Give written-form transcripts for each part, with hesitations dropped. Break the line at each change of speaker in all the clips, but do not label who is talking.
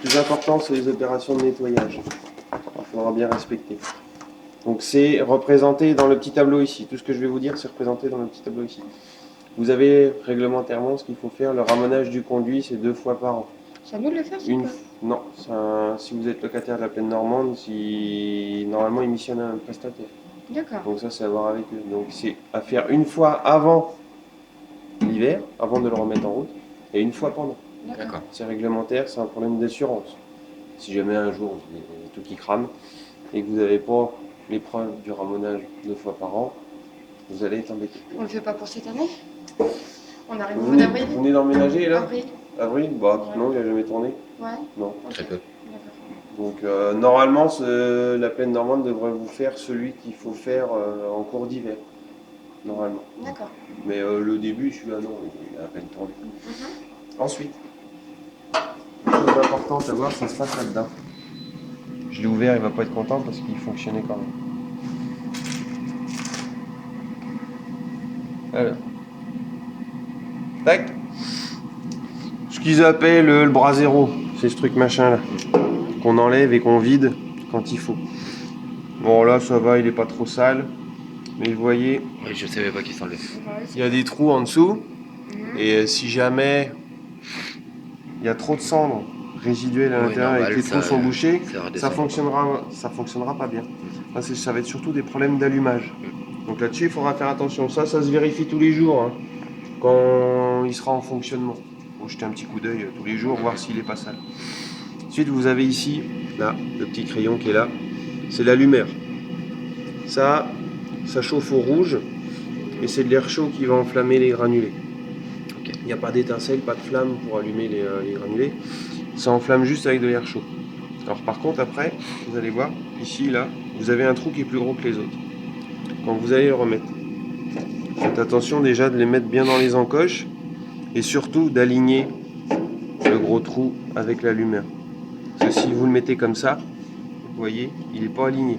plus important, c'est les opérations de nettoyage. Il faudra bien respecter. Donc c'est représenté dans le petit tableau ici. Tout ce que je vais vous dire, c'est représenté dans le petit tableau ici. Vous avez réglementairement ce qu'il faut faire. Le ramonage du conduit, c'est 2 fois par an.
C'est à nous de le faire, c'est quoi?
Non, si vous êtes locataire de la plaine normande, normalement ils missionnent un prestataire.
D'accord.
Donc ça, c'est à voir avec eux. Donc c'est à faire une fois avant l'hiver, avant de le remettre en route, et une fois pendant.
D'accord.
C'est réglementaire, c'est un problème d'assurance. Si jamais un jour il y a tout qui crame et que vous n'avez pas l'épreuve du ramonage 2 fois par an, vous allez être embêté.
On le fait pas pour cette année? On arrive au
Vous
mois
venez,
d'avril?
vous venez d'emménager là?
Avril.
Avril? Bah
Ouais.
non, il n'a jamais tourné.
Ouais.
Non.
Ok.
Très peu.
D'accord.
Donc normalement, la plaine normande devrait vous faire celui qu'il faut faire en cours d'hiver. Normalement.
D'accord.
Mais le début, celui-là, non, il a à peine tourné. Ensuite, chose importante à voir, ça se passe là-dedans. Je l'ai ouvert, il va pas être content parce qu'il fonctionnait quand même. Alors. Tac. Ce qu'ils appellent le bras zéro, c'est ce truc machin là, qu'on enlève et qu'on vide quand il faut. Bon là ça va, il est pas trop sale, mais vous voyez,
Oui, je savais pas qu'il s'enlevait.
il y a des trous en dessous, et si jamais il y a trop de cendres résiduelles à
Oui,
l'intérieur et que
normal,
les trous sont bouchés, ça
redescend.
fonctionnera pas bien. Ça va être surtout des problèmes d'allumage. Donc là-dessus, il faudra faire attention. Ça se vérifie tous les jours, hein, quand il sera en fonctionnement. Faut jeter un petit coup d'œil tous les jours, voir s'il est pas sale. Ensuite, vous avez ici, là, le petit crayon qui est là, c'est l'allumeur. Ça chauffe au rouge, et c'est de l'air chaud qui va enflammer les granulés. Il n'y a pas d'étincelle, pas de flamme pour allumer les granulés. Ça enflamme juste avec de l'air chaud. Alors par contre, après, vous allez voir, ici, là, vous avez un trou qui est plus gros que les autres. Quand vous allez le remettre, faites attention déjà de les mettre bien dans les encoches, et surtout d'aligner le gros trou avec l'allumeur. Parce que si vous le mettez comme ça, vous voyez, il n'est pas aligné.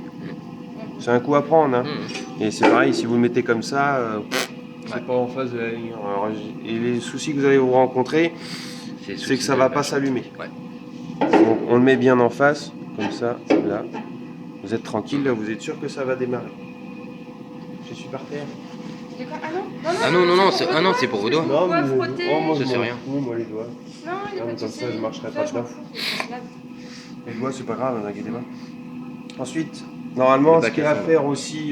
C'est un coup à prendre, hein. Et c'est pareil, si vous le mettez comme ça, c'est pas en face de la ligne. Alors, et les soucis que vous allez vous rencontrer, c'est que ça va pas s'allumer.
Ouais.
Donc on le met bien en face, comme ça, là. Vous êtes tranquille, là, vous êtes sûr que ça va démarrer. Je suis par terre.
Ah non, c'est pour vos doigts.
Non,
mais
frotter.
Ça, c'est rien.
Moi les doigts.
Non, il y a pas de
Comme
souci.
ça, je marcherai pas dedans. Les doigts, c'est pas grave, n'inquiétez pas. Ensuite, normalement, ce qu'il y a à faire aussi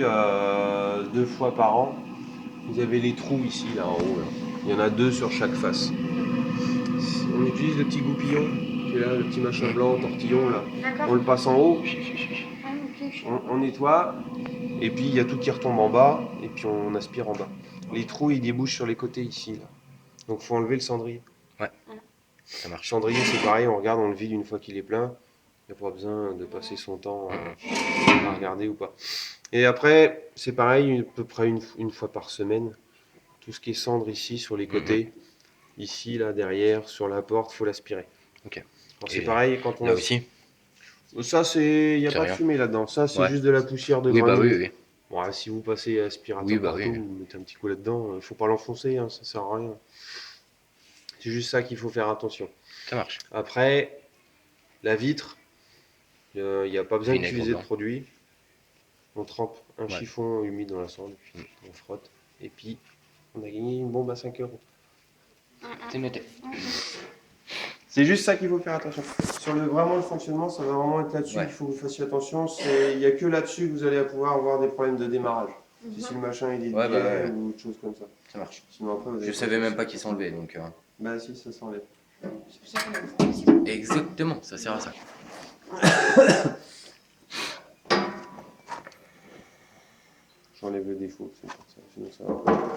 2 fois par an, vous avez les trous ici, là en haut. Là. Il y en a 2 sur chaque face. On utilise le petit goupillon, qui est là, le petit machin blanc, tortillon, là. On le passe en haut, on nettoie, et puis il y a tout qui retombe en bas, et puis on aspire en bas. Les trous, ils débouchent sur les côtés ici, là. Donc il faut enlever le cendrier.
Ouais, ça marche.
Le cendrier, c'est pareil, on regarde, on le vide une fois qu'il est plein. Il n'y a pas besoin de passer son temps à regarder ou pas. Et après, c'est pareil, à peu près une fois par semaine. Tout ce qui est cendre ici, sur les côtés, ici, là, derrière, sur la porte, il faut l'aspirer.
Ok.
Alors c'est pareil quand on...
Là aussi.
Ça, il n'y a pas de fumée là-dedans. Ça, c'est juste de la poussière de granulés.
Oui.
Bon, si vous passez aspirateur partout, vous mettez un petit coup là-dedans, il ne faut pas l'enfoncer, hein, ça sert à rien. C'est juste ça qu'il faut faire attention.
Ça marche.
Après, la vitre, il n'y a pas besoin d'utiliser de produit. On trempe un chiffon humide dans la cendre, puis on frotte. Et puis, on a gagné une bombe à 5 €.
C'est noté.
C'est juste ça qu'il faut faire attention. Sur vraiment le fonctionnement, ça va vraiment être là-dessus. Il faut que vous fassiez attention. Il n'y a que là-dessus que vous allez pouvoir avoir des problèmes de démarrage. Si le machin est dédié ou autre chose comme ça.
Ça marche.
Sinon, après,
je savais même pas qu'il s'enlevait donc.
Bah si, ça s'enlève.
Exactement, ça sert à ça.
J'enlève le défaut, c'est pour ça. Sinon, ça va pas.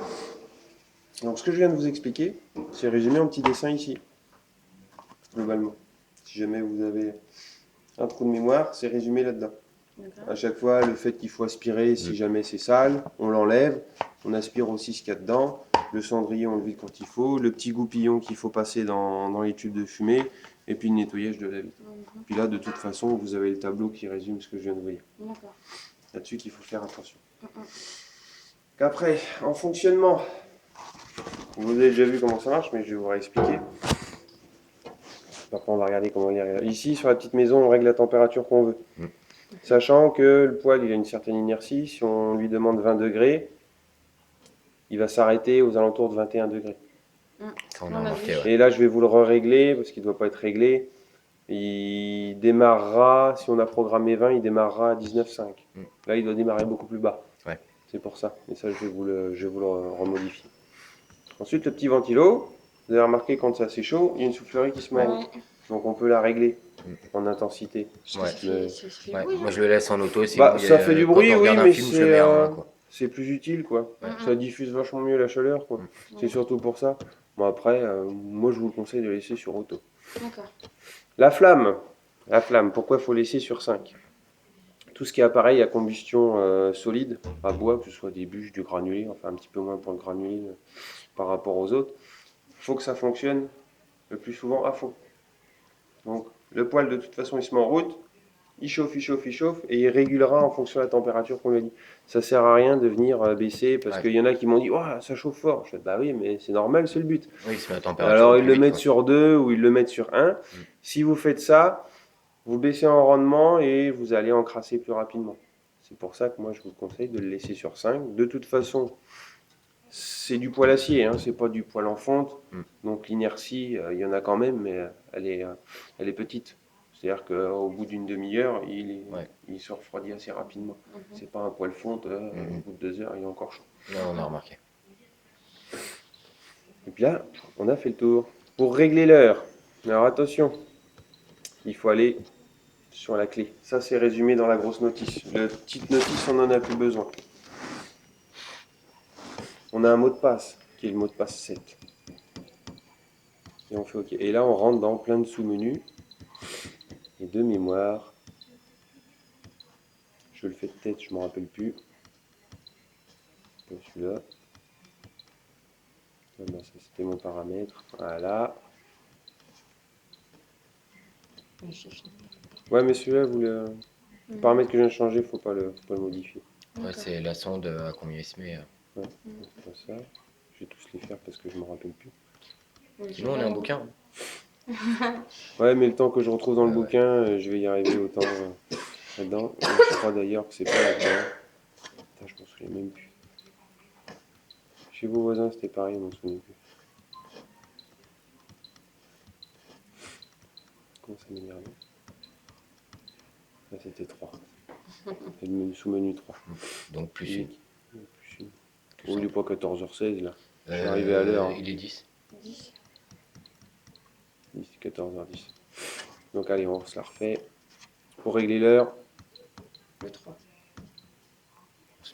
Donc ce que je viens de vous expliquer, c'est résumé en petit dessin ici. Globalement. Si jamais vous avez un trou de mémoire, c'est résumé là-dedans. À chaque fois, le fait qu'il faut aspirer, si jamais c'est sale, on l'enlève. On aspire aussi ce qu'il y a dedans. Le cendrier, on le vide quand il faut. Le petit goupillon qu'il faut passer dans les tubes de fumée. Et puis le nettoyage de la vitre. Puis là, de toute façon, vous avez le tableau qui résume ce que je viens de vous dire. Là-dessus qu'il faut faire attention. Qu'après, en fonctionnement, vous avez déjà vu comment ça marche, mais je vais vous réexpliquer. Après, on va regarder comment les régler. Ici, sur la petite maison, on règle la température qu'on veut.
Mm.
Sachant que le poêle, il a une certaine inertie. Si on lui demande 20 degrés, il va s'arrêter aux alentours de 21 degrés.
Ça, on a
On a
remarqué,
vu.
ouais.
Et là, je vais vous le régler parce qu'il ne doit pas être réglé. Il démarrera, si on a programmé 20, il démarrera à 19,5.
Mm.
Là, il doit démarrer beaucoup plus bas.
Ouais.
C'est pour ça. Et ça, je vais vous le remodifier. Ensuite, le petit ventilo. Vous avez remarqué, quand c'est assez chaud, il y a une soufflerie qui se met en route.
Ouais.
Donc, on peut la régler en intensité.
Ouais.
Ça fait
Ouais,
bruit,
moi
hein.
je le laisse en auto. Si
Bah,
vous,
ça fait du
quand
bruit,
on
oui,
regarde un
mais
film, je le mets à moins, quoi.
c'est plus utile, quoi.
Ouais.
Ça diffuse vachement mieux la chaleur, quoi. C'est surtout pour ça. Bon, après, moi, je vous le conseille de laisser sur auto.
D'accord.
La flamme. La flamme, pourquoi il faut laisser sur 5? Tout ce qui est appareil à combustion solide, à bois, que ce soit des bûches, du granulé, enfin un petit peu moins pour le granulé par rapport aux autres, il faut que ça fonctionne le plus souvent à fond. Donc le poêle de toute façon il se met en route, il chauffe, et il régulera en fonction de la température qu'on lui a dit. Ça sert à rien de venir baisser, parce
Ouais.
qu'il y en a qui m'ont dit « Oh, ça chauffe fort ». Je fais « Bah oui, mais c'est normal, c'est le but ».
Oui, il se met la température.
Alors
au
ils
plus
le
vite,
mettent
quoi.
sur 2 ou ils le mettent sur 1. Si vous faites ça, vous baissez en rendement et vous allez encrasser plus rapidement. C'est pour ça que moi je vous conseille de le laisser sur 5. De toute façon, c'est du poêle acier, hein, c'est pas du poêle en fonte. Donc l'inertie, il y en a quand même, mais elle est petite. C'est-à-dire qu'au bout d'une demi-heure, il se refroidit assez rapidement. C'est pas un poêle fonte, au bout de 2 heures, il est encore chaud.
Non, on a remarqué.
Et puis là, on a fait le tour. Pour régler l'heure, alors attention, il faut aller sur la clé. Ça, c'est résumé dans la grosse notice. La petite notice, on n'en a plus besoin. On a un mot de passe, qui est le mot de passe 7. Et on fait OK. Et là, on rentre dans plein de sous-menus. Et de mémoire, je le fais de tête, je ne me rappelle plus. Celui-là. Ah ben, ça, c'était mon paramètre. Voilà. Ouais, mais celui-là, le paramètre que je viens de changer, faut pas le modifier.
Ouais, c'est la sonde à combien il se met.
Ouais, c'est pas ça. Je vais tous les faire parce que je me rappelle plus.
Sinon, on a un bouquin.
Ouais, mais le temps que je retrouve dans le
Ouais.
bouquin, je vais y arriver autant là-dedans. Je crois d'ailleurs que c'est pas là-dedans. Putain, je m'en souviens même plus. Chez vos voisins, c'était pareil, je m'en souviens plus. Comment ça m'énerve? Là, c'était 3. C'est le sous-menu 3.
Donc plus une.
Plus une.
Tout
Oh, il est
simple.
pas 14h16 là. Je suis arrivé à l'heure.
Il est 10.
10.
14h10. Donc allez, on se la refait. Pour régler l'heure,
Le 3.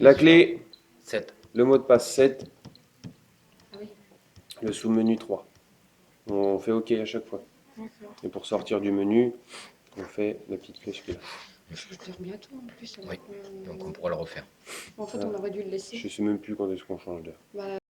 la clé,
7.
le mot de passe 7,
Ah oui.
le sous-menu 3. On fait OK à chaque fois.
D'accord.
Et pour sortir du menu, on fait la petite flèche qui est là.
Je dors bientôt en plus.
Oui. Donc on pourra le refaire.
En fait, on aurait dû le laisser.
Je sais même plus quand est-ce qu'on change d'heure.
Bah,